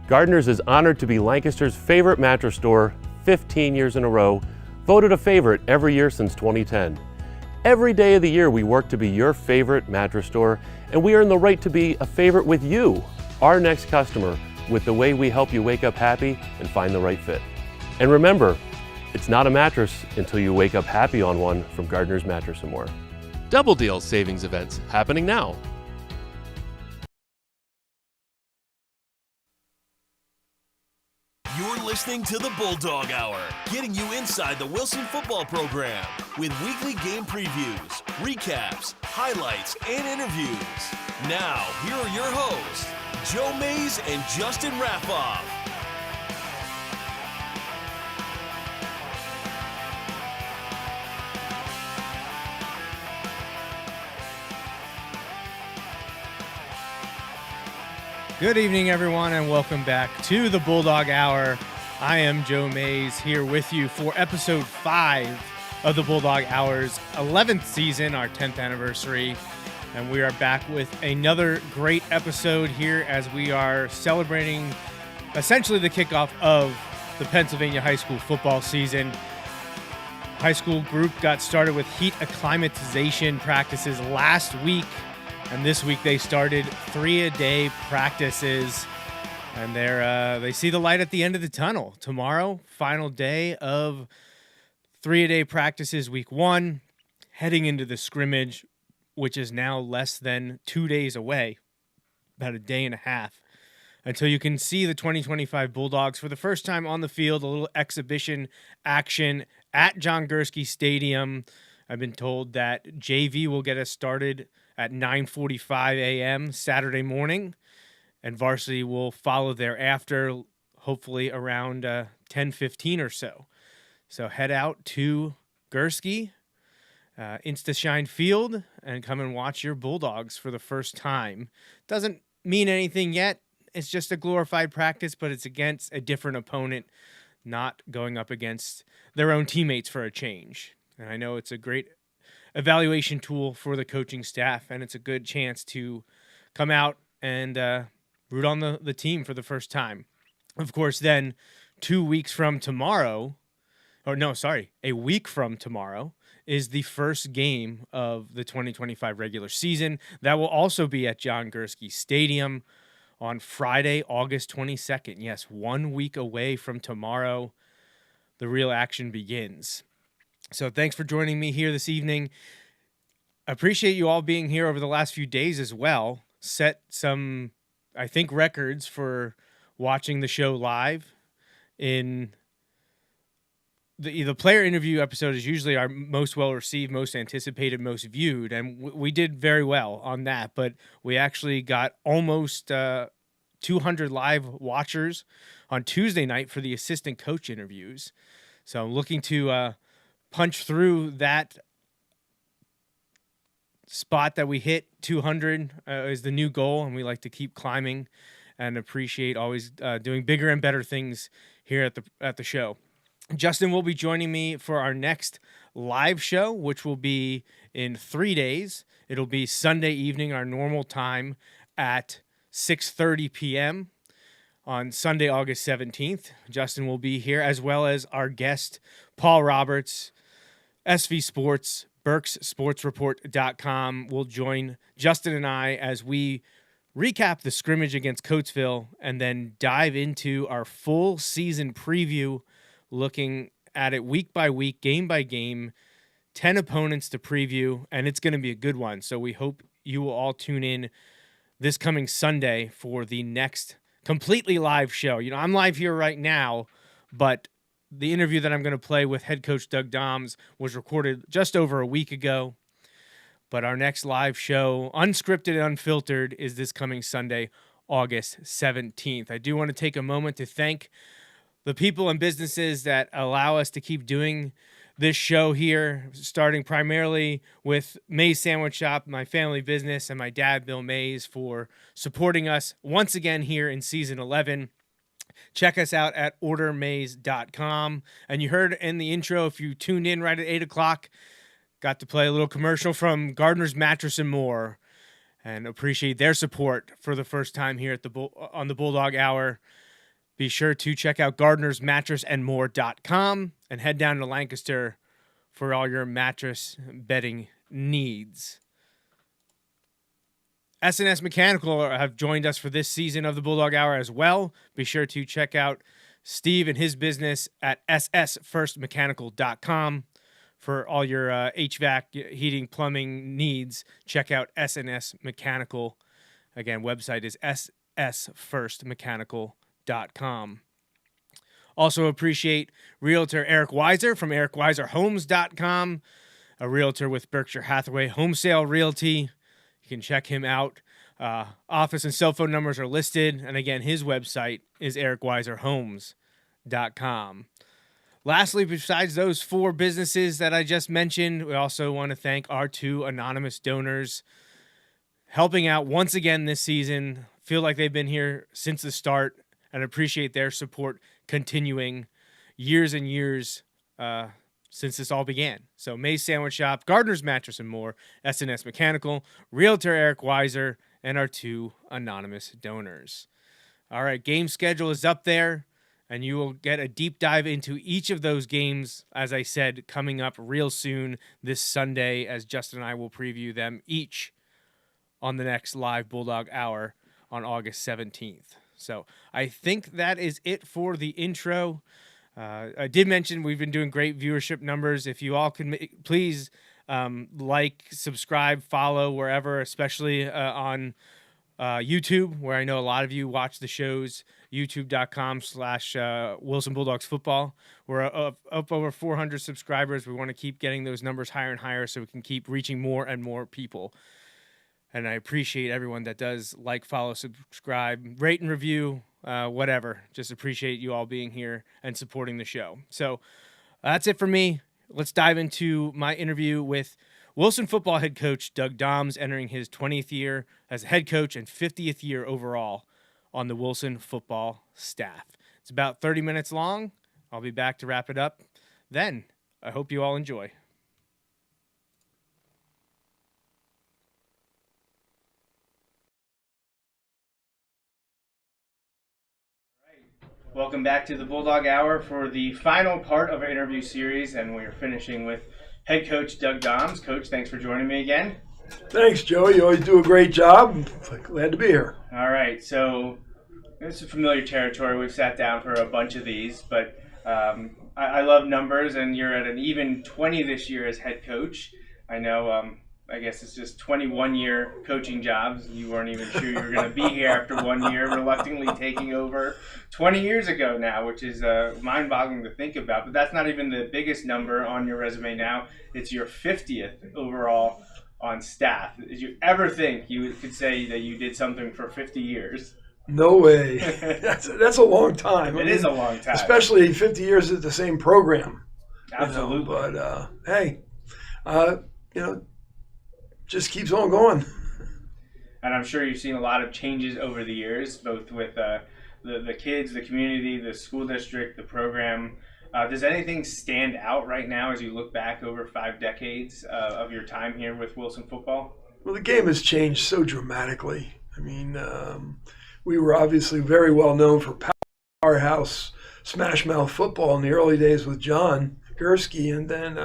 Gardner's is honored to be Lancaster's favorite mattress store 15 years in a row, voted a favorite every year since 2010. Every day of the year we work to be your favorite mattress store, and we earn the right to be a favorite with you, our next customer, with the way we help you wake up happy and find the right fit. And remember, it's not a mattress until you wake up happy on one from Gardner's Mattress & More. Double Deal savings events happening now. You're listening to the Bulldog Hour, getting you inside the Wilson football program with weekly game previews, recaps, highlights, and interviews. Now, here are your hosts, Joe Mays and Justin Raffoff. Good evening, everyone, and welcome back to the Bulldog Hour. I am Joe Mays here with you for episode 5 of the Bulldog Hour's 11th season, our 10th anniversary. And we are back with another great episode here as we are celebrating essentially the kickoff of the Pennsylvania high school football season. High school group got started with heat acclimatization practices last week. And this week they started 3-a-day practices, and they see the light at the end of the tunnel. Tomorrow, final day of 3-a-day practices, week 1, heading into the scrimmage, which is now less than 2 days away, about a day and a half, until you can see the 2025 Bulldogs for the first time on the field, a little exhibition action at John Gursky Stadium. I've been told that JV will get us started at 9:45 a.m. Saturday morning, and varsity will follow thereafter, hopefully around 10:15 or so. So head out to Gursky, Instashine Field, and come and watch your Bulldogs for the first time. Doesn't mean anything yet. It's just a glorified practice, but it's against a different opponent, not going up against their own teammates for a change. And I know it's a great evaluation tool for the coaching staff, and it's a good chance to come out and root on the team for the first time. Of course, then a week from tomorrow is the first game of the 2025 regular season. That will also be at John Gursky Stadium on Friday, August 22nd. Yes, 1 week away from tomorrow, the real action begins. So thanks for joining me here this evening. I appreciate you all being here over the last few days as well. Set some, I think, records for watching the show live. In the player interview episode is usually our most well-received, most anticipated, most viewed, and we did very well on that. But we actually got almost 200 live watchers on Tuesday night for the assistant coach interviews. So I'm looking to punch through that spot that we hit. 200 is the new goal, and we like to keep climbing and appreciate always doing bigger and better things here at the show. Justin will be joining me for our next live show, which will be in 3 days. It'll be Sunday evening, our normal time, at 6:30 p.m. on Sunday, August 17th. Justin will be here, as well as our guest, Paul Roberts, SV Sports, BerksSportsReport.com will join Justin and I as we recap the scrimmage against Coatesville and then dive into our full season preview, looking at it week by week, game by game, 10 opponents to preview, and it's going to be a good one. So we hope you will all tune in this coming Sunday for the next completely live show. You know, I'm live here right now, but the interview that I'm going to play with head coach Doug Dahms was recorded just over a week ago. But our next live show, unscripted and unfiltered, is this coming Sunday, August 17th. I do want to take a moment to thank the people and businesses that allow us to keep doing this show here, starting primarily with Mays Sandwich Shop, my family business, and my dad, Bill Mays, for supporting us once again here in season 11. Check us out at ordermaze.com. And you heard in the intro, if you tuned in right at 8 o'clock, got to play a little commercial from Gardner's Mattress & More, and appreciate their support for the first time here at on the Bulldog Hour. Be sure to check out gardnersmattressandmore.com and head down to Lancaster for all your mattress bedding needs. S&S Mechanical have joined us for this season of the Bulldog Hour as well. Be sure to check out Steve and his business at ssfirstmechanical.com. For all your HVAC, heating, plumbing needs, check out S&S Mechanical. Again, website is ssfirstmechanical.com. Also appreciate Realtor Eric Weiser from ericweiserhomes.com, a realtor with Berkshire Hathaway Home Sale Realty. You can check him out. Office and cell phone numbers are listed. And again, his website is ericweiserhomes.com. Lastly, besides those 4 businesses that I just mentioned, we also want to thank our 2 anonymous donors helping out once again this season. Feel like they've been here since the start and appreciate their support continuing years and years since this all began. So May's Sandwich Shop, Gardner's Mattress and More, S&S Mechanical, Realtor Eric Weiser, and our 2 anonymous donors. All right, game schedule is up there, and you will get a deep dive into each of those games, as I said, coming up real soon this Sunday, as Justin and I will preview them each on the next live Bulldog Hour on August 17th. So I think that is it for the intro. I did mention we've been doing great viewership numbers. If you all can please like, subscribe, follow wherever, especially on YouTube, where I know a lot of you watch the shows, youtube.com/Wilson Bulldogs Football. We're up over 400 subscribers. We want to keep getting those numbers higher and higher so we can keep reaching more and more people. And I appreciate everyone that does like, follow, subscribe, rate and review, whatever. Just appreciate you all being here and supporting the show. So that's it for me. Let's dive into my interview with Wilson football head coach Doug Dahms, entering his 20th year as a head coach and 50th year overall on the Wilson football staff. It's about 30 minutes long. I'll be back to wrap it up then. I hope you all enjoy. Welcome back to the Bulldog Hour for the final part of our interview series, and we're finishing with head coach Doug Dahms. Coach, thanks for joining me again. Thanks, Joe. You always do a great job. Glad to be here. All right, so it's a familiar territory. We've sat down for a bunch of these, but I love numbers, and you're at an even 20 this year as head coach. I know, I guess it's just 21-year coaching jobs. You weren't even sure you were going to be here after 1 year, reluctantly taking over 20 years ago now, which is mind-boggling to think about. But that's not even the biggest number on your resume now. It's your 50th overall on staff. Did you ever think you could say that you did something for 50 years? No way. That's a long time. It is a long time. Especially 50 years at the same program. Absolutely. But, hey, just keeps on going. And I'm sure you've seen a lot of changes over the years, both with the kids, the community, the school district, the program. Does anything stand out right now as you look back over 5 decades of your time here with Wilson football? Well, the game has changed so dramatically. I mean, we were obviously very well known for powerhouse smash mouth football in the early days with John Gursky, and then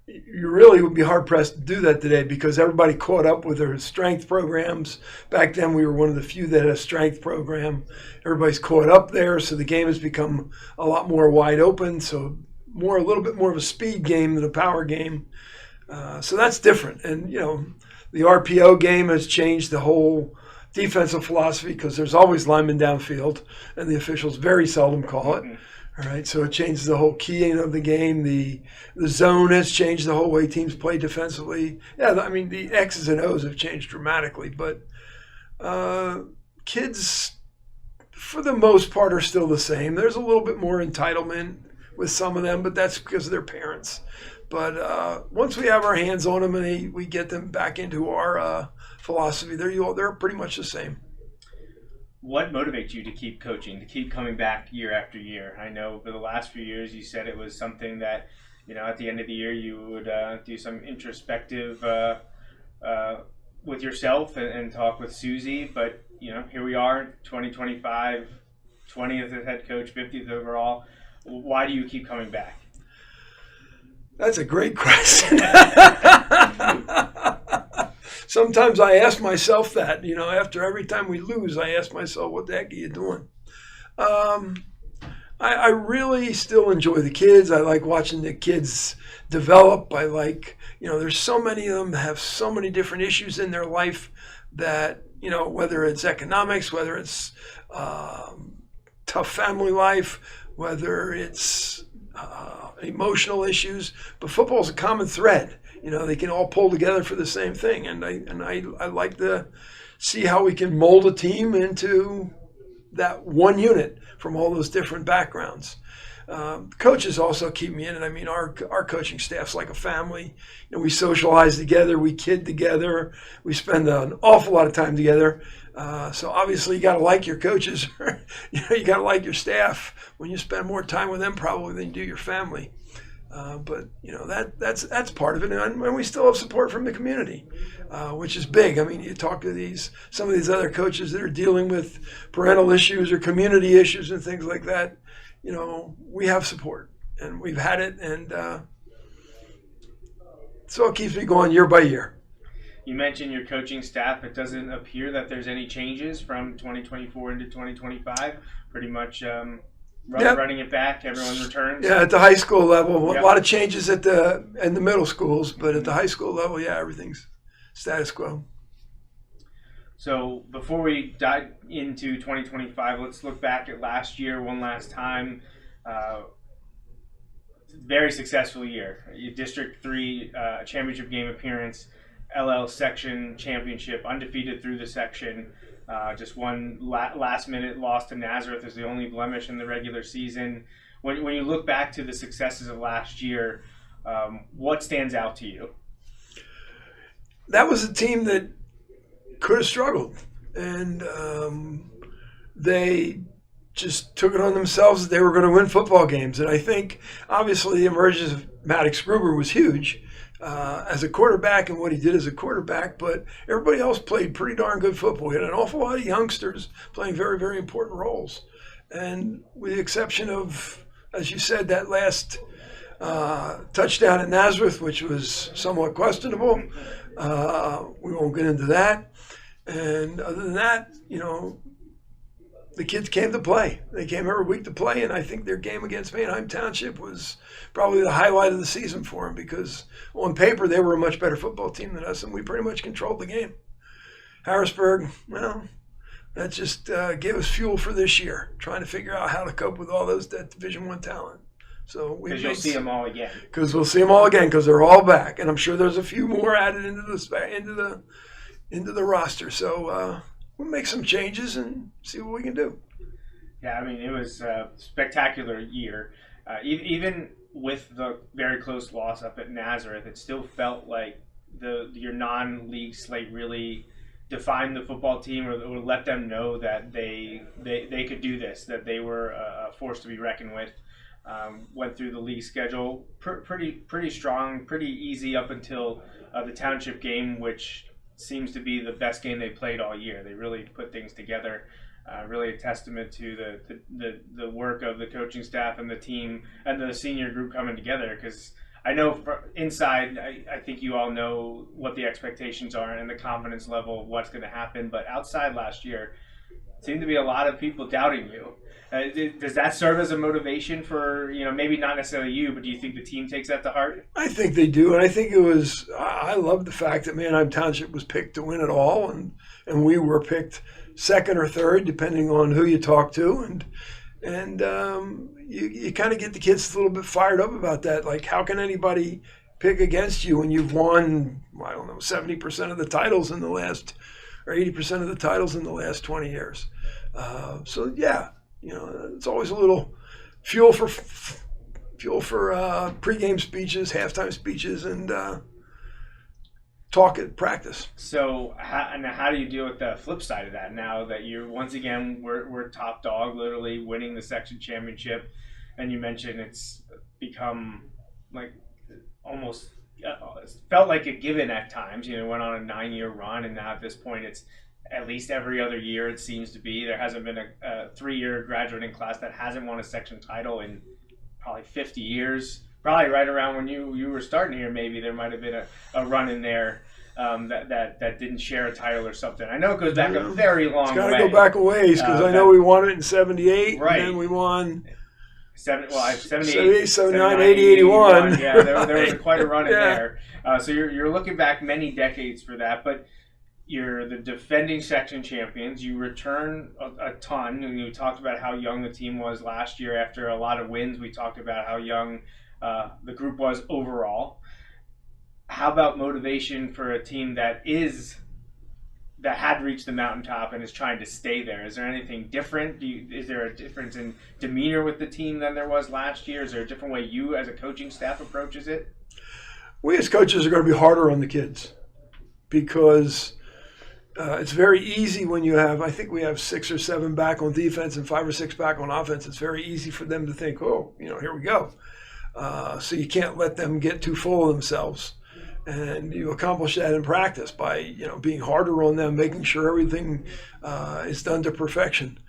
you really would be hard-pressed to do that today because everybody caught up with their strength programs. Back then, we were one of the few that had a strength program. Everybody's caught up there, so the game has become a lot more wide open, so a little bit more of a speed game than a power game. So that's different. And, the RPO game has changed the whole defensive philosophy because there's always linemen downfield, and the officials very seldom call it. All right, so it changes the whole keying of the game. The zone has changed the whole way teams play defensively. Yeah, I mean, the X's and O's have changed dramatically, but kids, for the most part, are still the same. There's a little bit more entitlement with some of them, but that's because of their parents. But once we have our hands on them and we get them back into our philosophy, they're pretty much the same. What motivates you to keep coaching, to keep coming back year after year? I know for the last few years you said it was something that, at the end of the year you would do some introspective with yourself and talk with Susie. But, here we are, 2025, 20th as head coach, 50th overall. Why do you keep coming back? That's a great question. Sometimes I ask myself that, after every time we lose, I ask myself, what the heck are you doing? I really still enjoy the kids. I like watching the kids develop. I like, there's so many of them that have so many different issues in their life that, whether it's economics, whether it's tough family life, whether it's emotional issues, but football's a common thread. They can all pull together for the same thing, and I like to see how we can mold a team into that one unit from all those different backgrounds. Coaches also keep me in it. I mean, our coaching staff's like a family. We socialize together, we kid together, we spend an awful lot of time together. So obviously you got to like your coaches. You got to like your staff when you spend more time with them probably than you do your family. But that's part of it, and we still have support from the community, which is big. I mean, you talk to some of these other coaches that are dealing with parental issues or community issues and things like that. We have support, and we've had it, and so it keeps me going year by year. You mentioned your coaching staff. It doesn't appear that there's any changes from 2024 into 2025. Pretty much running it back. Everyone returns. Yeah, at the high school level, a lot of changes in the middle schools, but at the high school level, everything's status quo. So before we dive into 2025, let's look back at last year one last time. Very successful year. District 3 championship game appearance, LL section championship, undefeated through the section. Just one last-minute loss to Nazareth is the only blemish in the regular season. When you look back to the successes of last year, what stands out to you? That was a team that could have struggled, and they just took it on themselves that they were going to win football games. And I think, obviously, the emergence of Maddox Gruber was huge as a quarterback and what he did as a quarterback, but everybody else played pretty darn good football. He had an awful lot of youngsters playing very, very important roles. And with the exception of, as you said, that last touchdown at Nazareth, which was somewhat questionable, we won't get into that. And other than that, the kids came to play. They came every week to play, and I think their game against Manheim Township was probably the highlight of the season for them, because on paper they were a much better football team than us, and we pretty much controlled the game. Harrisburg, well, that just gave us fuel for this year, trying to figure out how to cope with all that Division I talent. So because you'll see them all again. Because we'll see them all again, because they're all back, and I'm sure there's a few more added into the roster. So we'll make some changes and see what we can do. Yeah, I mean, it was a spectacular year. Even with the very close loss up at Nazareth, it still felt like your non-league slate really defined the football team, or let them know that they could do this, that they were a force to be reckoned with. Went through the league schedule pretty strong, pretty easy up until the township game, which seems to be the best game they played all year. They really put things together. Really a testament to the work of the coaching staff and the team and the senior group coming together, because I know inside, I think you all know what the expectations are and the confidence level of what's going to happen, but outside last year, seemed to be a lot of people doubting you. Does that serve as a motivation for, maybe not necessarily you, but do you think the team takes that to heart? I think they do, and I think I love the fact that Manheim Township was picked to win it all, and we were picked second or third, depending on who you talk to, and you kind of get the kids a little bit fired up about that. Like, how can anybody pick against you when you've won, 70% of the titles in the last, or 80% of the titles in the last 20 years? So yeah, it's always a little fuel for pregame speeches, halftime speeches, and talk at practice. So how do you deal with the flip side of that? Now that we're top dog, literally winning the section championship, and you mentioned it's become like almost felt like a given at times. Went on a 9-year run, and now at this point it's at least every other year, it seems to be. There hasn't been a 3-year graduating class that hasn't won a section title in probably 50 years. Probably right around when you were starting here, maybe there might have been a run in there that didn't share a title or something. I know it goes back a very long way. It's got to go back a ways because I know we won it in 78, right. And then we won 78, 79, 80, 81. Yeah, there was quite a run in Yeah. there. So you're looking back many decades for that, but you're the defending section champions. You return a ton, and you talked about how young the team was last year after a lot of wins. We talked about how young the group was overall. How about motivation for a team that had reached the mountaintop and is trying to stay there? Is there anything different? Is there a difference in demeanor with the team than there was last year? Is there a different way you as a coaching staff approaches it? We as coaches are going to be harder on the kids because it's very easy when you have, I think we have 6 or 7 back on defense and 5 or 6 back on offense. It's very easy for them to think, oh, here we go. So you can't let them get too full of themselves. And you accomplish that in practice by, being harder on them, making sure everything is done to perfection.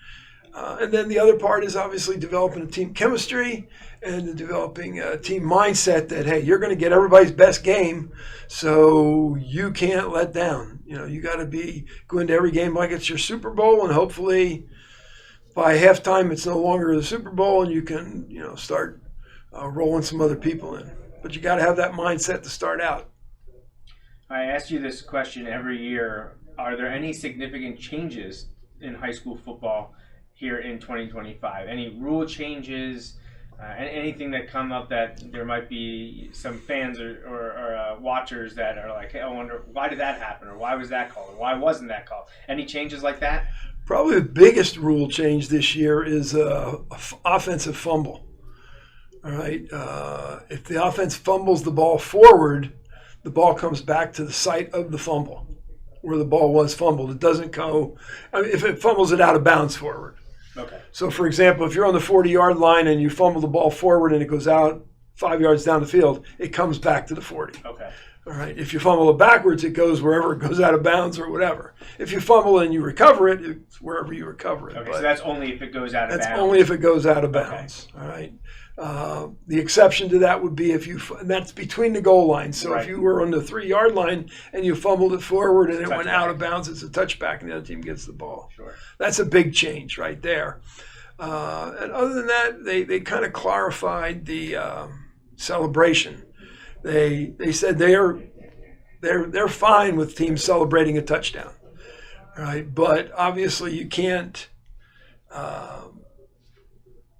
And then the other part is obviously developing a team chemistry and developing a team mindset that, hey, you're going to get everybody's best game, so you can't let down. You got to go into every game like it's your Super Bowl, and hopefully by halftime it's no longer the Super Bowl and you can, start rolling some other people in. But you got to have that mindset to start out. I ask you this question every year. Are there any significant changes in high school football here in 2025? Any rule changes, anything that come up that there might be some fans or watchers that are like, hey, I wonder, why did that happen? Or why was that called? Or why wasn't that called? Any changes like that? Probably the biggest rule change this year is offensive fumble. All right. If the offense fumbles the ball forward, the ball comes back to the site of the fumble where the ball was fumbled. It doesn't go, if it fumbles it out of bounds forward. Okay. So, for example, if you're on the 40-yard line and you fumble the ball forward and it goes out 5 yards down the field, it comes back to the 40. Okay. All right. If you fumble it backwards, it goes wherever it goes out of bounds or whatever. If you fumble and you recover it, it's wherever you recover it. Okay, so that's only if it goes out of bounds. That's only if it goes out of bounds. Okay. All right. The exception to that would be and that's between the goal lines. So right. If you were on the 3-yard line and you fumbled it forward and it went out of bounds, it's a touchback and the other team gets the ball. Sure. That's a big change right there. And other than that, they kind of clarified the celebration. They said they're fine with teams celebrating a touchdown. All right, but obviously you can't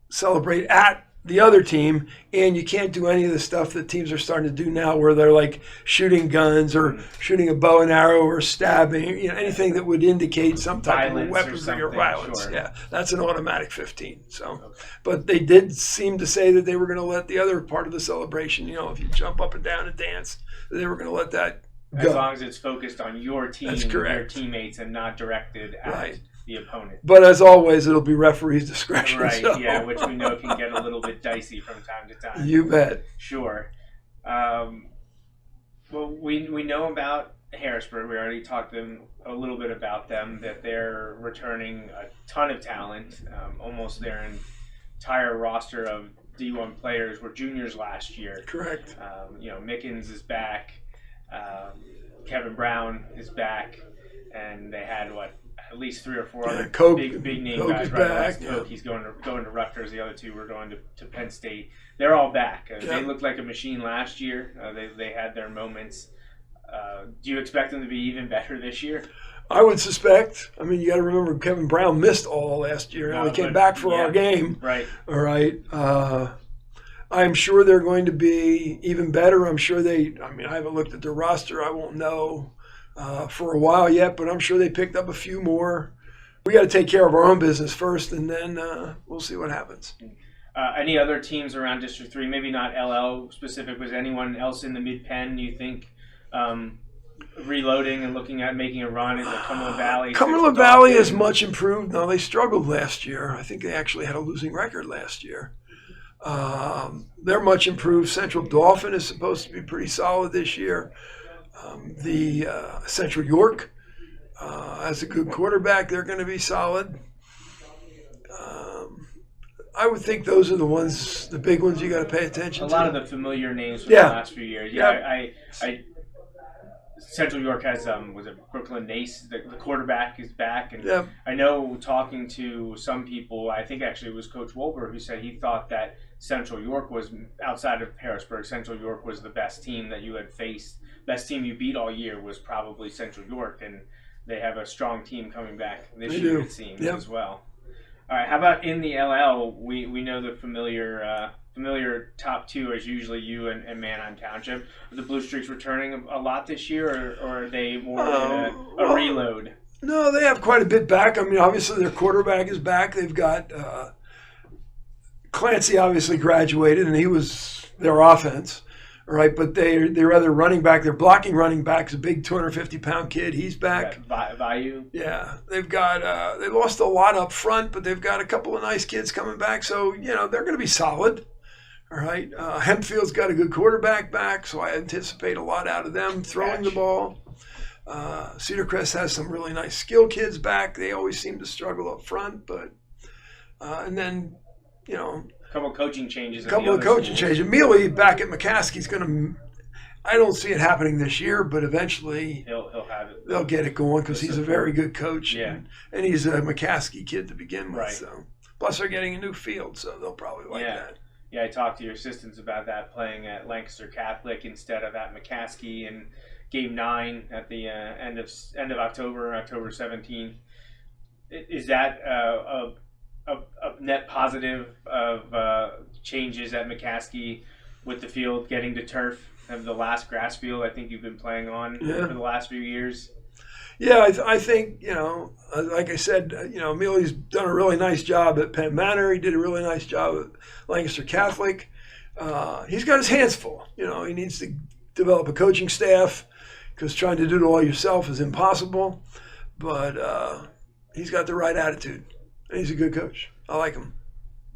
celebrate at the other team, and you can't do any of the stuff that teams are starting to do now where they're like shooting guns or shooting a bow and arrow or stabbing, anything that would indicate some type of weaponry or violence. Sure. Yeah, that's an automatic 15. So, But they did seem to say that they were going to let the other part of the celebration, if you jump up and down and dance, they were going to let that go. As long as it's focused on your team and your teammates and not directed at the opponent. But as always, it'll be referee's discretion. Right, so. Yeah, which we know can get a little bit dicey from time to time. You bet. Sure. Well, we know about Harrisburg. We already talked a little bit about them, that they're returning a ton of talent. Almost their entire roster of D1 players were juniors last year. Correct. Mickens is back. Kevin Brown is back. And they had, at least 3 or 4 other big name guys. Right, Coke, he's going to Rutgers. The other 2 were going to Penn State. They're all back. They looked like a machine last year. They had their moments. Do you expect them to be even better this year? I would suspect. I mean, you got to remember Kevin Brown missed all last year. He came back for our game. Right. All right. I'm sure they're going to be even better. I'm sure I haven't looked at their roster. I won't know for a while yet, but I'm sure they picked up a few more. We got to take care of our own business first, and then we'll see what happens. Any other teams around District 3, maybe not LL specific, was anyone else in the Mid-Penn you think reloading and looking at making a run in the Cumberland Valley? Cumberland Valley is much improved. No, they struggled last year. I think they actually had a losing record last year. They're much improved. Central Dauphin is supposed to be pretty solid this year. The Central York has a good quarterback. They're going to be solid. I would think those are the big ones you got to pay attention to. A lot of the familiar names from Yeah. the last few years. Yeah. I Central York has was it Brooklyn Nace, the quarterback is back, and Yeah. I know talking to some people, I think actually it was Coach Wolber who said he thought that Central York was, outside of Harrisburg, Central York was the best team that you had faced. Best team you beat all year was probably Central York, and they have a strong team coming back this year, it seems, as well. All right, how about in the LL? We know the familiar top two is usually you and Manheim Township. Are the Blue Streaks returning a lot this year, or are they more in a reload? No, they have quite a bit back. I mean, obviously their quarterback is back. They've got Clancy obviously graduated, and he was their offense, right? But their other running back, their blocking running back is a big 250-pound kid. He's back. Value. Yeah, they've got they lost a lot up front, but they've got a couple of nice kids coming back. So they're going to be solid. All right, Hempfield's got a good quarterback back, so I anticipate a lot out of them throwing the ball. Cedar Crest has some really nice skill kids back. They always seem to struggle up front, but and then a couple of coaching changes. changes. Mealy back at McCaskey's going to. I don't see it happening this year, but eventually he'll have it. They'll get it going because he's a very good coach. Yeah, and he's a McCaskey kid to begin with. Right. So plus they're getting a new field, so they'll probably like that. Yeah, I talked to your assistants about that, playing at Lancaster Catholic instead of at McCaskey in Game 9 at the end of October 17th. Is that a net positive of changes at McCaskey with the field getting to turf, of the last grass field I think you've been playing on for the last few years? Yeah, I think, like I said, Amelie's done a really nice job at Penn Manor. He did a really nice job at Lancaster Catholic. He's got his hands full. He needs to develop a coaching staff because trying to do it all yourself is impossible. But he's got the right attitude, and he's a good coach. I like him.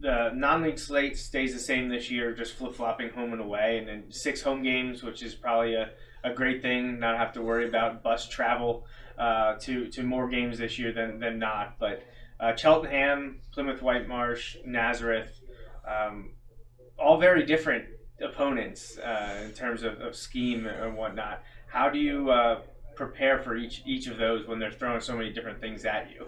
The non-league slate stays the same this year, just flip-flopping home and away, and then 6 home games, which is probably a great thing, not have to worry about bus travel to more games this year than not. But Cheltenham, Plymouth Whitemarsh, Nazareth, all very different opponents in terms of scheme and whatnot. How do you prepare for each of those when they're throwing so many different things at you?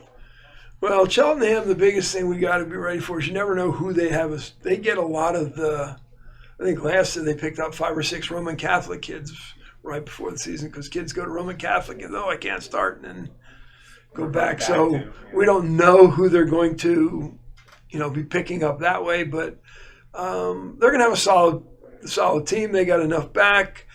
Well, Cheltenham, the biggest thing we got to be ready for is you never know who they have. They get a lot of I think last year they picked up 5 or 6 Roman Catholic kids right before the season because kids go to Roman Catholic and, I can't start, and then go back. So we don't know who they're going to, be picking up that way. But they're going to have a solid team. They got enough back.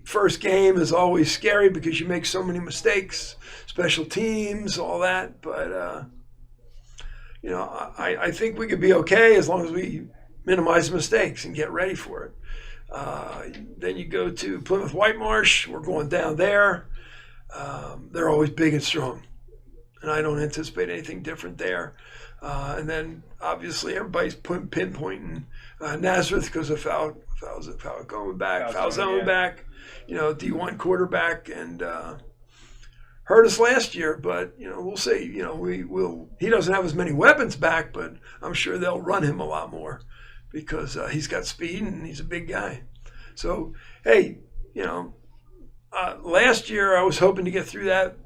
First game is always scary because you make so many mistakes, special teams, all that. But, I think we could be okay as long as we minimize mistakes and get ready for it. Then you go to Plymouth Whitemarsh. We're going down there. They're always big and strong, and I don't anticipate anything different there. And then obviously everybody's pinpointing Nazareth because of Falcone back, Falzone back, D1 quarterback, and hurt us last year. But we'll see. He doesn't have as many weapons back, but I'm sure they'll run him a lot more because he's got speed and he's a big guy. So hey, last year I was hoping to get through that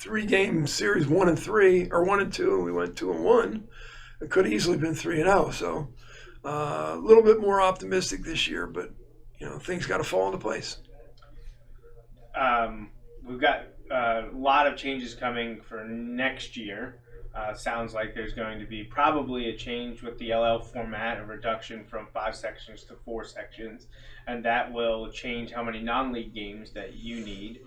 3-game series 1 and 3 or 1 and 2, and we went 2 and 1. It could have easily been 3 and 0. So a little bit more optimistic this year, but things got to fall into place. We've got a lot of changes coming for next year. Sounds like there's going to be probably a change with the LL format, a reduction from 5 sections to 4 sections, and that will change how many non-league games that you need.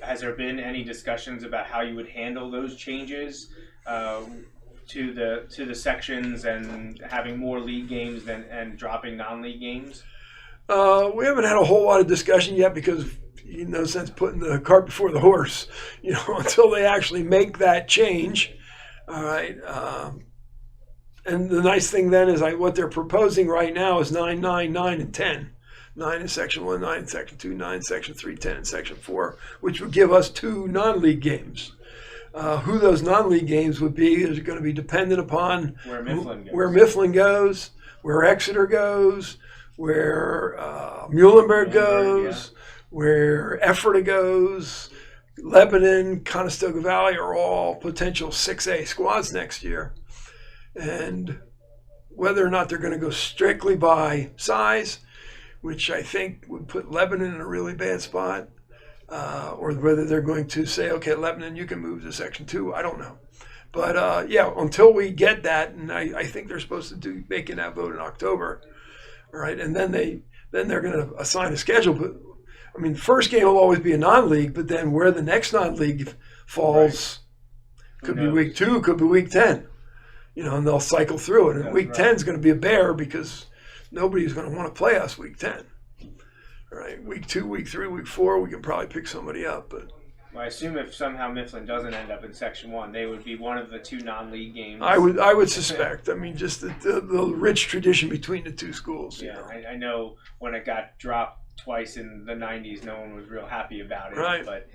Has there been any discussions about how you would handle those changes to the sections and having more league games and dropping non-league games? We haven't had a whole lot of discussion yet because no sense putting the cart before the horse, until they actually make that change. All right. And the nice thing then is what they're proposing right now is 9, 9, 9, and 10. 9 in Section 1, 9 in Section 2, 9 in Section 3, 10 in Section 4, which would give us 2 non-league games. Who those non-league games would be is going to be dependent upon where Mifflin goes, where Exeter goes, where Muhlenberg goes, where Ephrata goes. Lebanon, Conestoga Valley are all potential 6A squads next year. And whether or not they're going to go strictly by size, which I think would put Lebanon in a really bad spot, or whether they're going to say, okay, Lebanon, you can move to Section 2, I don't know. But until we get that, and I think they're supposed to making that vote in October, all right, and then they're going to assign a schedule. But I mean, first game will always be a non-league, but then where the next non-league falls could be week 2, could be week 10. And they'll cycle through it. And week 10 is going to be a bear because nobody's going to want to play us week 10. All right, week 2, week 3, week 4, we can probably pick somebody up. But I assume if somehow Mifflin doesn't end up in Section 1, they would be one of the 2 non-league games. I would suspect. I mean, just the rich tradition between the 2 schools. Yeah, I know when it got dropped twice in the 90s, no one was real happy about it. Right. But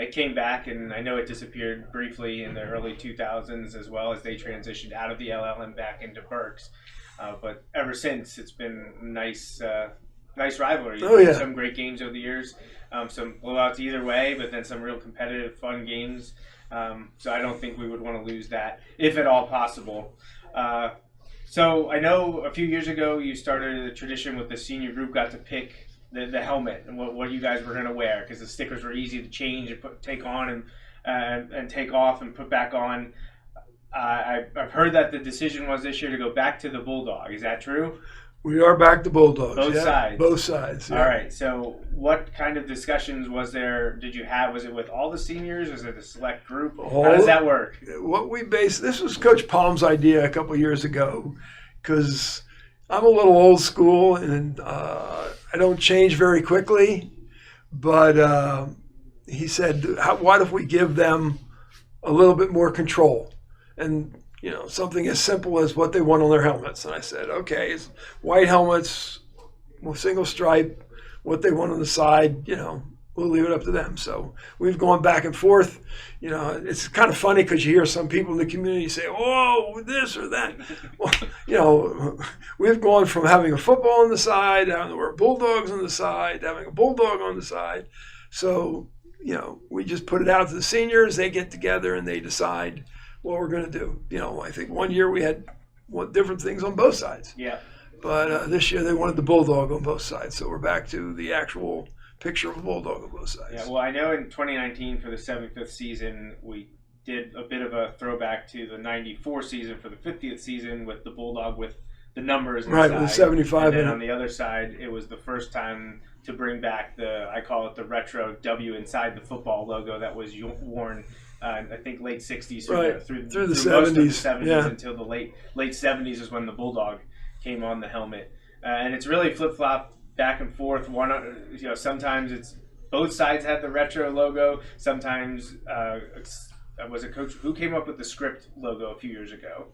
it came back, and I know it disappeared briefly in the early 2000s as well as they transitioned out of the LLM back into Berks. But ever since, it's been nice rivalry. Oh, yeah. Some great games over the years, some blowouts either way, but then some real competitive, fun games. So I don't think we would want to lose that, if at all possible. So I know a few years ago you started a tradition with the senior group got to pick the helmet and what you guys were going to wear, because the stickers were easy to change and take on and take off and put back on. I've heard that the decision was this year to go back to the Bulldog. Is that true? We are back to Bulldogs. Both sides? Both sides, yeah. All right. So what kind of discussions did you have? Was it with all the seniors? Was it a select group? How does that work? This was Coach Palm's idea a couple years ago, because I'm a little old school and I don't change very quickly. But he said, what if we give them a little bit more control? And something as simple as what they want on their helmets. And I said, okay, it's white helmets, single stripe, what they want on the side, we'll leave it up to them. So we've gone back and forth. It's kind of funny because you hear some people in the community say, oh, this or that. Well, we've gone from having a football on the side, having to wear Bulldogs on the side, having a Bulldog on the side. So, we just put it out to the seniors. They get together and they decide what we're going to do. I think one year we had different things on both sides. Yeah. But this year they wanted the Bulldog on both sides. So we're back to the actual picture of a Bulldog on both sides. Yeah, well, I know in 2019 for the 75th season, we did a bit of a throwback to the 94 season for the 50th season with the Bulldog with the numbers inside. Right, with the 75. And then on the other side, it was the first time to bring back I call it the retro W inside the football logo that was worn I think late 60s through the 70s. Most of the 70s until the late 70s is when the Bulldog came on the helmet. And it's really flip-flop back and forth. Sometimes it's both sides had the retro logo. Sometimes was a coach who came up with the script logo a few years ago.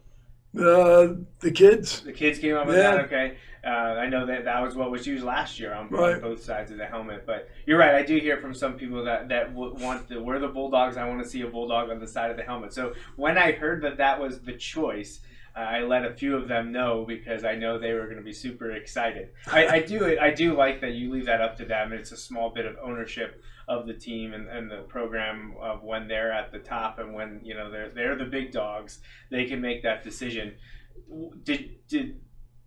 The kids. The kids came up with that. Okay, I know that was what was used last year on both sides of the helmet. But you're right. I do hear from some people that want we're the Bulldogs. I want to see a Bulldog on the side of the helmet. So when I heard that was the choice, I let a few of them know because I know they were going to be super excited. I do like that you leave that up to them. It's a small bit of ownership of the team and the program of when they're at the top and when they're the big dogs. They can make that decision.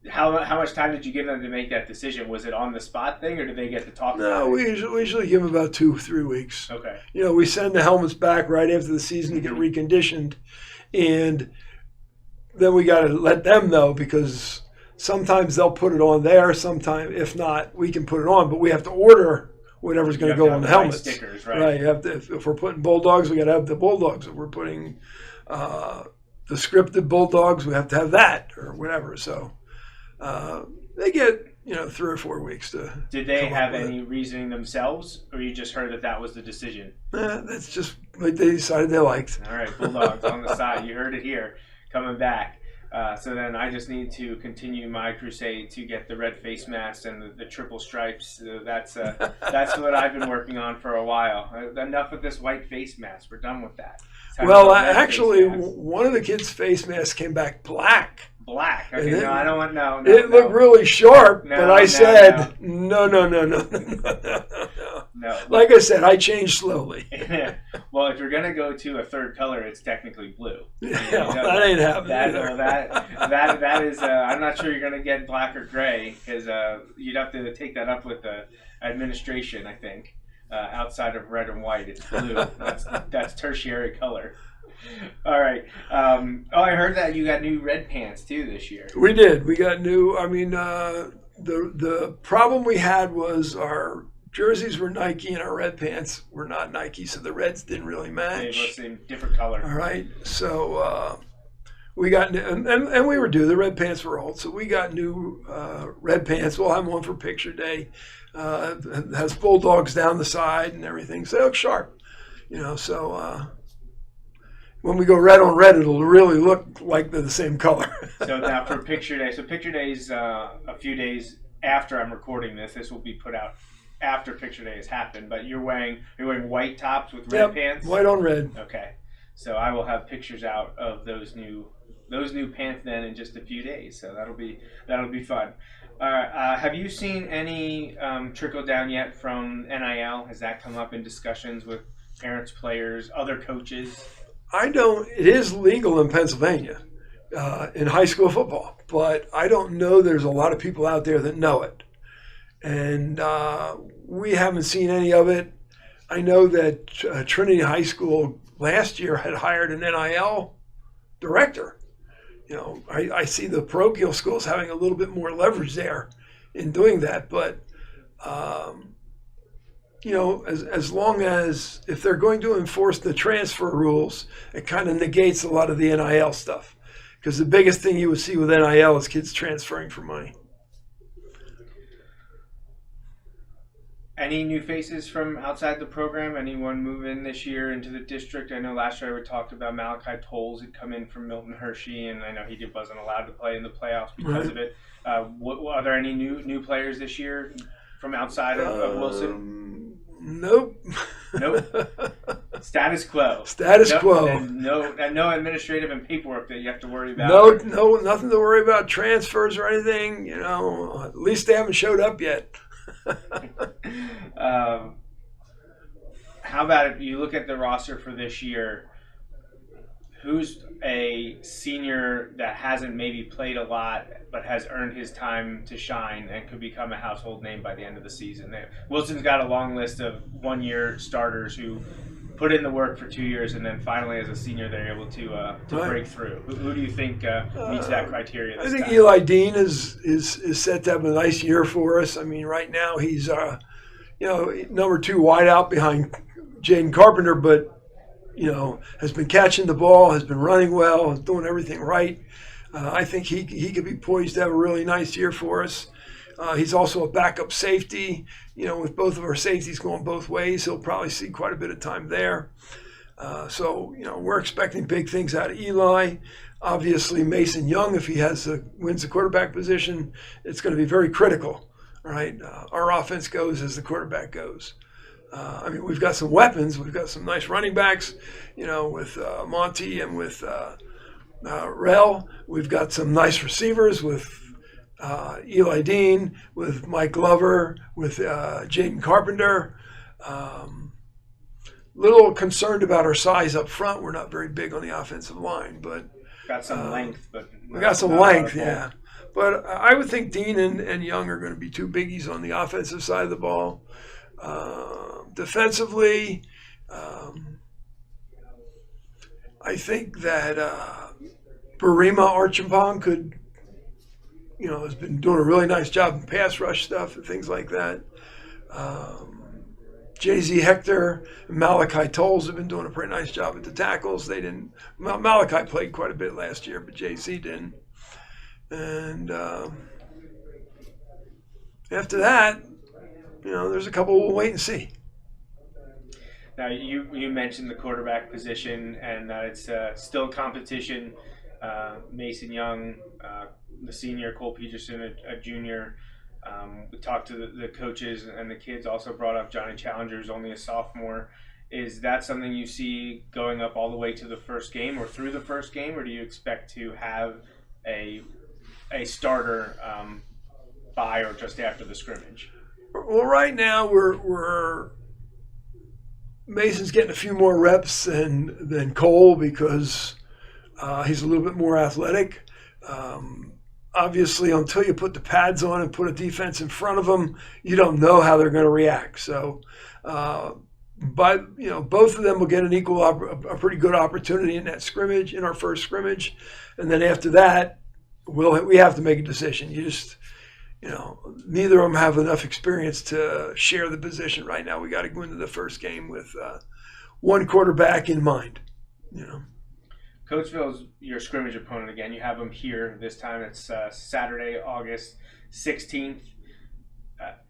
How much time did you give them to make that decision? Was it on the spot thing, or did they get to talk about it? No, we usually give them about 2-3 weeks. Okay. We send the helmets back right after the season to get reconditioned, and then we got to let them know because sometimes they'll put it on there. Sometimes, if not, we can put it on, but we have to order whatever's going to go on the helmets. Stickers, right? You have to. If we're putting Bulldogs, we got to have the Bulldogs. If we're putting the scripted Bulldogs, we have to have that or whatever. So they get 3 or 4 weeks to. Did they have any reasoning themselves, or you just heard that was the decision? That's just like they decided they liked. All right, Bulldogs on the side. You heard it here. Coming back. So then I just need to continue my crusade to get the red face mask and the triple stripes. So that's what I've been working on for a while. Enough with this white face mask. We're done with that. Well, actually, one of the kids' face masks came back black. Black. Okay, no, I don't want no. It looked really sharp, but I said no. No. Like I said, I changed slowly. Well, if you're gonna go to a third color, it's technically blue. That ain't happening. That is. I'm not sure you're gonna get black or gray because you'd have to take that up with the administration. I think outside of red and white, it's blue. That's tertiary color. All right. I heard that you got new red pants too this year. We did. We got new. I mean, the problem we had was our jerseys were Nike and our red pants were not Nike, so the reds didn't really match. They were the different color. All right. So we got new, and we were due. The red pants were old, so we got new red pants. We'll have one for picture day. It has bulldogs down the side and everything, so they look sharp. So. When we go red on red, it'll really look like they're the same color. So now for picture day. So picture day is a few days after I'm recording this. This will be put out after picture day has happened. But you're wearing white tops with red pants? White on red. Okay. So I will have pictures out of those new pants then in just a few days. So that'll be fun. All right. Have you seen any trickle down yet from NIL? Has that come up in discussions with parents, players, other coaches? I don't. It is legal in Pennsylvania in high school football, but I don't know there's a lot of people out there that know it. And we haven't seen any of it. I know that Trinity High School last year had hired an NIL director. I see the parochial schools having a little bit more leverage there in doing that, but as long as if they're going to enforce the transfer rules, it kind of negates a lot of the NIL stuff. Because the biggest thing you would see with NIL is kids transferring for money. Any new faces from outside the program? Anyone move in this year into the district? I know last year we talked about Malachi Tolles had come in from Milton Hershey, and I know he wasn't allowed to play in the playoffs because of it. Are there any new players this year from outside of Wilson? Nope. Status quo. Status quo. And no administrative and paperwork that you have to worry about. No, nothing to worry about. Transfers or anything. At least they haven't showed up yet. How about if you look at the roster for this year? Who's a senior that hasn't maybe played a lot but has earned his time to shine and could become a household name by the end of the season? Wilson's got a long list of one-year starters who put in the work for 2 years and then finally as a senior they're able to break through. Who do you think meets that criteria this time? I think Eli Dean is set to have a nice year for us. I mean, right now he's number 2 wideout behind Jaden Carpenter, but has been catching the ball, has been running well, is doing everything right. I think he could be poised to have a really nice year for us. He's also a backup safety. With both of our safeties going both ways, he'll probably see quite a bit of time there. So we're expecting big things out of Eli. Obviously, Mason Young, if he wins the quarterback position, it's going to be very critical. Right? Our offense goes as the quarterback goes. We've got some weapons. We've got some nice running backs, with Monty and with Rel. We've got some nice receivers with Eli Dean, with Mike Glover, with Jaden Carpenter. Little concerned about our size up front. We're not very big on the offensive line, but got some length. But we got some length, yeah. But I would think Dean and Young are going to be 2 biggies on the offensive side of the ball. Defensively, I think that Barima Archimpong has been doing a really nice job in pass rush stuff and things like that. Jay-Z Hector and Malachi Tolles have been doing a pretty nice job at the tackles. Malachi played quite a bit last year, but Jay-Z didn't. And after that, there's a couple we'll wait and see. Now, you mentioned the quarterback position, and it's still competition. Mason Young, the senior, Cole Peterson, a junior. We talked to the coaches and the kids. Also brought up Johnny Challenger, who's only a sophomore. Is that something you see going up all the way to the first game or through the first game, or do you expect to have a starter by or just after the scrimmage? Well, right now we're Mason's getting a few more reps than Cole because he's a little bit more athletic. Obviously, until you put the pads on and put a defense in front of them, you don't know how they're going to react. So, but both of them will get a pretty good opportunity in that scrimmage, in our first scrimmage, and then after that, we have to make a decision. Neither of them have enough experience to share the position right now. We got to go into the first game with one quarterback in mind. Coatesville's your scrimmage opponent again. You have them here this time. It's Saturday, August 16th.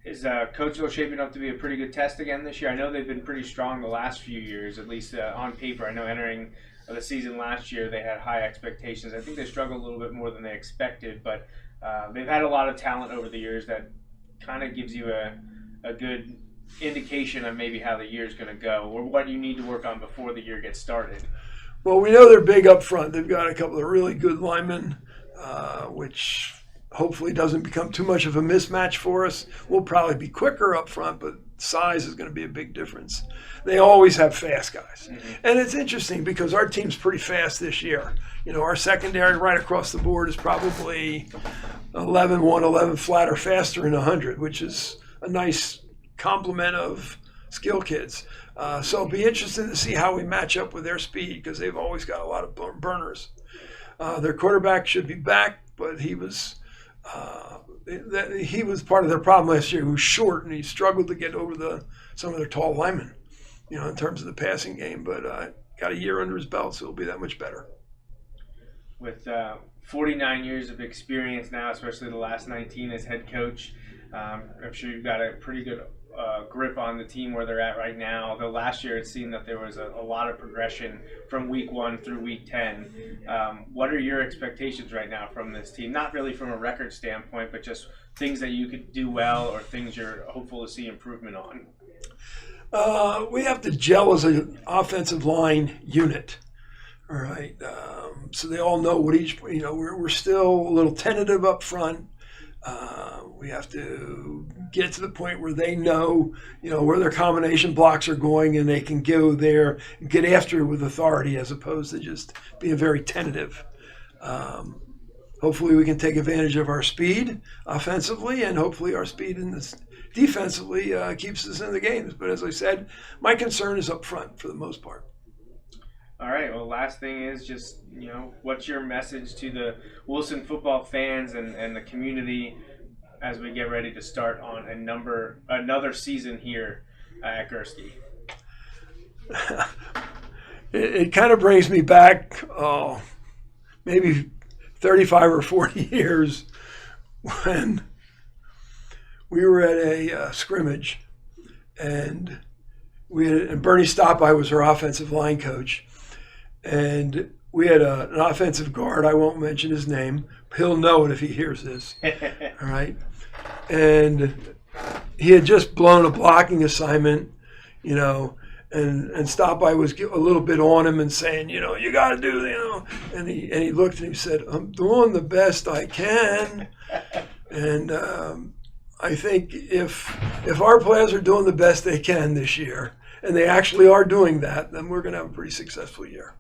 Is Coatesville shaping up to be a pretty good test again this year? I know they've been pretty strong the last few years, at least on paper. I know entering the season last year they had high expectations. I think they struggled a little bit more than they expected, but they've had a lot of talent over the years that kind of gives you a good indication of maybe how the year's going to go or what you need to work on before the year gets started. Well, we know they're big up front. They've got a couple of really good linemen, which hopefully doesn't become too much of a mismatch for us. We'll probably be quicker up front, but size is going to be a big difference. They always have fast guys. Mm-hmm. And it's interesting because our team's pretty fast this year. Our secondary right across the board is probably 11 flat or faster in 100, which is a nice complement of skill kids. So it'll be interesting to see how we match up with their speed because they've always got a lot of burners. Their quarterback should be back, but he was part of their problem last year. He was short and he struggled to get over some of their tall linemen, in terms of the passing game. But got a year under his belt, so it'll be that much better. With 49 years of experience now, especially the last 19 as head coach, I'm sure you've got a pretty good grip on the team where they're at right now. Although last year it seemed that there was a lot of progression from week 1 through week 10. What are your expectations right now from this team? Not really from a record standpoint, but just things that you could do well or things you're hopeful to see improvement on. We have to gel as an offensive line unit. All right. So they all know what each, we're still a little tentative up front. We have to get to the point where they know, where their combination blocks are going and they can go there and get after it with authority as opposed to just being very tentative. Hopefully we can take advantage of our speed offensively and hopefully our speed in this defensively keeps us in the games. But as I said, my concern is up front for the most part. All right. Well, last thing is just, what's your message to the Wilson football fans and the community as we get ready to start on another season here at Gursky? It kind of brings me back, maybe 35 or 40 years when we were at a scrimmage and Bernie Stoppeye was our offensive line coach. And we had an offensive guard. I won't mention his name. He'll know it if he hears this. All right. And he had just blown a blocking assignment, and Stoppeye was a little bit on him and saying, you got to do, and he looked and he said, I'm doing the best I can. And I think if our players are doing the best they can this year, and they actually are doing that, then we're going to have a pretty successful year.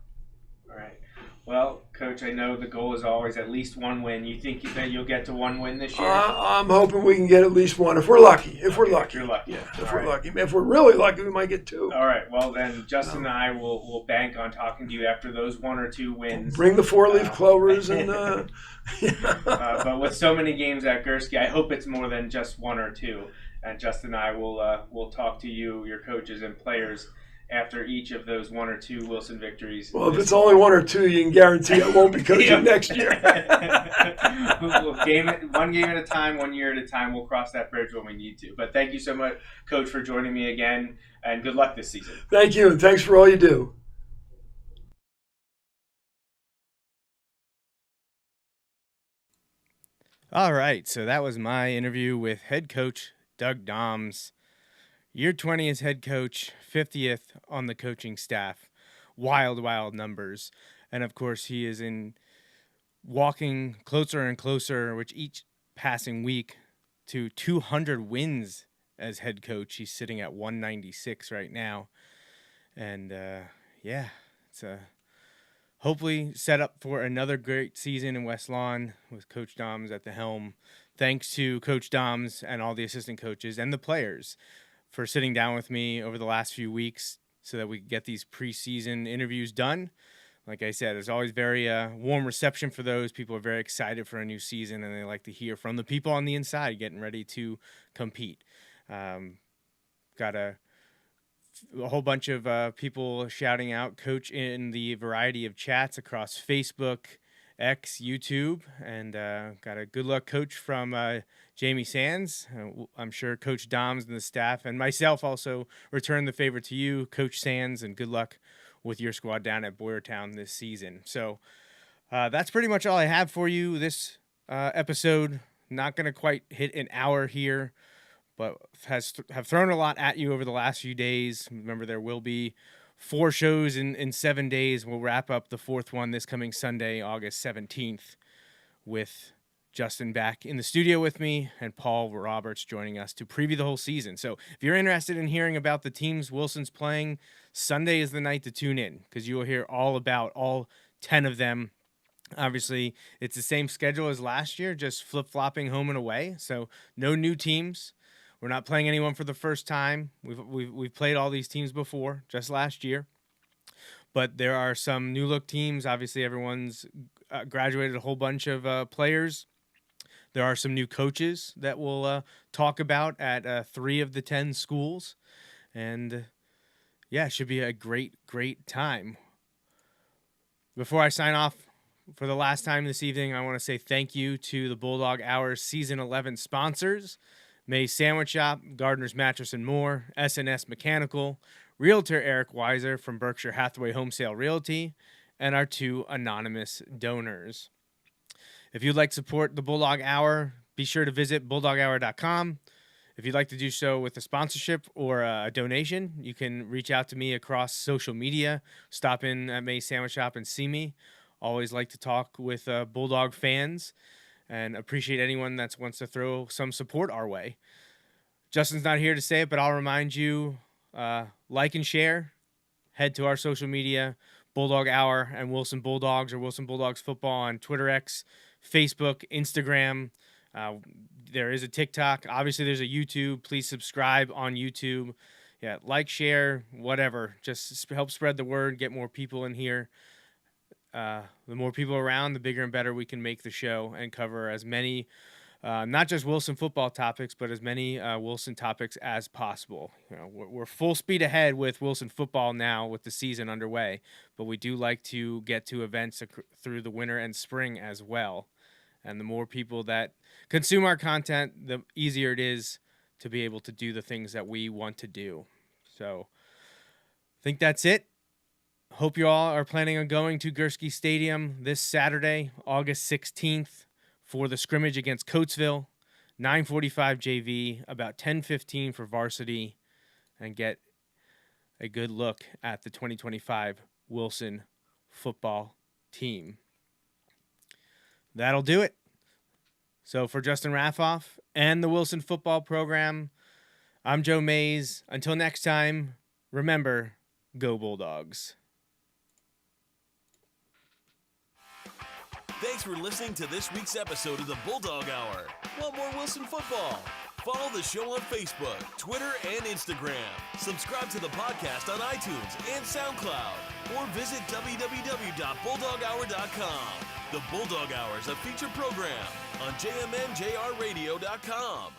All right. Well, Coach, I know the goal is always at least one win. You think that you'll get to one win this year? I'm hoping we can get at least one if we're lucky. If we're lucky. You're lucky. Yeah, if we're lucky. If we're really lucky, we might get 2. All right. Well, then Justin and I will bank on talking to you after those 1 or 2 wins. Bring the 4-leaf clovers and. But with so many games at Gursky, I hope it's more than just 1 or 2. And Justin and I will talk to you, your coaches and players, after each of those 1 or 2 Wilson victories. Well, if it's only 1 or 2, you can guarantee I won't be coaching next year. One game at a time, 1 year at a time. We'll cross that bridge when we need to. But thank you so much, Coach, for joining me again, and good luck this season. Thank you, and thanks for all you do. All right, so that was my interview with head coach Doug Dahms. Year 20 as head coach, 50th on the coaching staff. Wild, wild numbers. And of course, he is walking closer and closer, which each passing week, to 200 wins as head coach. He's sitting at 196 right now. And it's hopefully set up for another great season in West Lawn with Coach Dahms at the helm. Thanks to Coach Dahms and all the assistant coaches and the players for sitting down with me over the last few weeks so that we could get these preseason interviews done. Like I said, there's always very warm reception for those. People are very excited for a new season, and they like to hear from the people on the inside getting ready to compete. Got a whole bunch of people shouting out Coach in the variety of chats across Facebook, X, YouTube, and got a good luck coach from Jamie Sands. I'm sure Coach Dahms and the staff and myself also return the favor to you, Coach Sands, and good luck with your squad down at Boyertown this season. So that's pretty much all I have for you this episode. Not going to quite hit an hour here, but have thrown a lot at you over the last few days. Remember, there will be 4 shows in 7 days. We'll wrap up the 4th one this coming Sunday, August 17th, with Justin back in the studio with me and Paul Roberts joining us to preview the whole season. So if you're interested in hearing about the teams Wilson's playing, Sunday is the night to tune in because you will hear all about all 10 of them. Obviously, it's the same schedule as last year, just flip-flopping home and away. So no new teams. We're not playing anyone for the first time. We've played all these teams before, just last year. But there are some new-look teams. Obviously, everyone's graduated a whole bunch of players. There are some new coaches that we'll talk about at 3 of the 10 schools. And, it should be a great, great time. Before I sign off for the last time this evening, I want to say thank you to the Bulldog Hour Season 11 sponsors, May's Sandwich Shop, Gardner's Mattress and More, S&S Mechanical, Realtor Eric Weiser from Berkshire Hathaway Home Sale Realty, and our 2 anonymous donors. If you'd like to support the Bulldog Hour, be sure to visit bulldoghour.com. If you'd like to do so with a sponsorship or a donation, you can reach out to me across social media. Stop in at May's Sandwich Shop and see me. Always like to talk with Bulldog fans and appreciate anyone that wants to throw some support our way. Justin's not here to say it, but I'll remind you, like and share. Head to our social media, Bulldog Hour and Wilson Bulldogs or Wilson Bulldogs Football on Twitter X, Facebook, Instagram. There is a TikTok. Obviously, there's a YouTube. Please subscribe on YouTube. Yeah, like, share, whatever. Just help spread the word, get more people in here. The more people around, the bigger and better we can make the show and cover as many, not just Wilson football topics, but as many Wilson topics as possible. We're full speed ahead with Wilson football now with the season underway, but we do like to get to events through the winter and spring as well. And the more people that consume our content, the easier it is to be able to do the things that we want to do. So I think that's it. Hope you all are planning on going to Gursky Stadium this Saturday, August 16th, for the scrimmage against Coatesville, 9:45 JV, about 10:15 for varsity, and get a good look at the 2025 Wilson football team. That'll do it. So for Justin Raffoff and the Wilson football program, I'm Joe Mays. Until next time, remember, go Bulldogs. Thanks for listening to this week's episode of the Bulldog Hour. Want more Wilson football? Follow the show on Facebook, Twitter, and Instagram. Subscribe to the podcast on iTunes and SoundCloud. Or visit www.bulldoghour.com. The Bulldog Hour is a featured program on jmnjrradio.com.